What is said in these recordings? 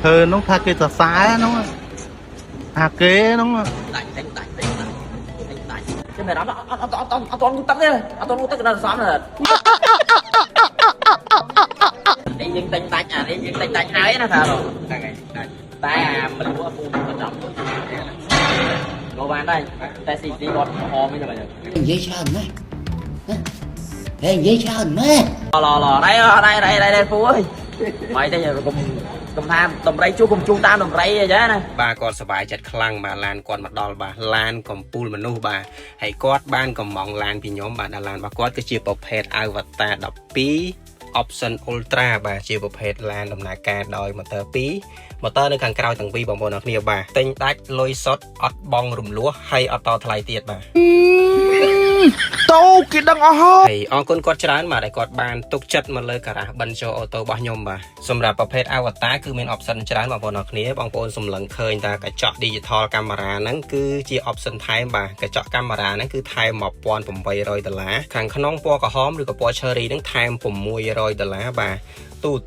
nó tha cái tờ xá nó tha kế nó cái này nó toàn ngu tắc đấy, toàn ngu tắc là sao nữa? Đi dân tinh tạch à, đi dân tinh tạch hai nó sao rồi? Ta mình mua phu mình trọng. Lô bàn đây, ta xì xì bọt hò mới được rồi. Dây sao mẹ? Dây sao mẹ? Lò đây phu ơi. Mày bây giờ cùng tham tầm rây chú cùng chung tam tầm rây vậy nè. Bà conสบายจัดคลั่งbàลานก่อนมาดอลbàลานก่อมปูลมนุษย์bàให้กอดบ้านก่อมมองลานพี่ย้อมbàดาลานbàกอดก็ชื่อประเภทอวตาร10 ปี option ultra bàชื่อประเภทลานដំណើរការដោយมอเตอร์2 motor នៅខាងក្រៅទាំងពីរបងប្អូនអរគ្នាបាទទិញដាច់លុយសុទ្ធអត់បងរំលោះហើយអត់តថ្លៃទៀតបាទ tao cái đằng ó ហើយអរគុណគាត់ច្រើនបាទដែលគាត់បានទុកចិត្តមកលើការ៉ាបិនចូលអូតូរបស់ខ្ញុំបាទសម្រាប់ប្រភេទ Avatar គឺមាន option ច្រើនបងប្អូនអរគ្នាបងប្អូនសម្លឹងឃើញថាកញ្ចក់ digital camera ហ្នឹងគឺជា option ថែមបាទកញ្ចក់កាមេរ៉ាហ្នឹងគឺថែម$1800ខាងក្នុងពណ៌ក្រហមឬក៏ពណ៌ cherry ហ្នឹងថែម$600បាទ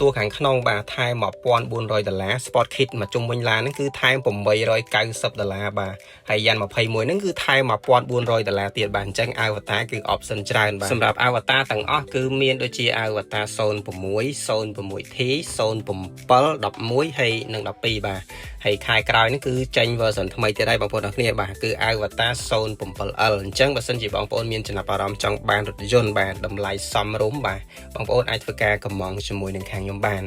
ទូខាងក្នុងបាទថែម$1400 Sport Kit មកជុំវិញឡានហ្នឹងគឺថែម$890បាទហើយយ៉ាង21ហ្នឹងគឺថែម$1400ទៀតបាទអញ្ចឹង Avatar គឺ option ច្រើនបាទសម្រាប់ Avatar ទាំងអស់គឺមានដូចជា Avatar 06 06T 07 11ហើយនិង12បាទហើយខែក្រោយនេះគឺចេញ version ថ្មីទៀតហើយបងប្អូនអរគ្នាបាទគឺ Avatar 07L អញ្ចឹងបើសិនជាបងប្អូនមានចំណាប់អារម្មណ៍ចង់បានរថយន្តបាទតម្លៃសមរម្យបាទបងប្អូនអាចធ្វើការកម្មង់ជាមួយនឹងខាងខ្ញុំបាន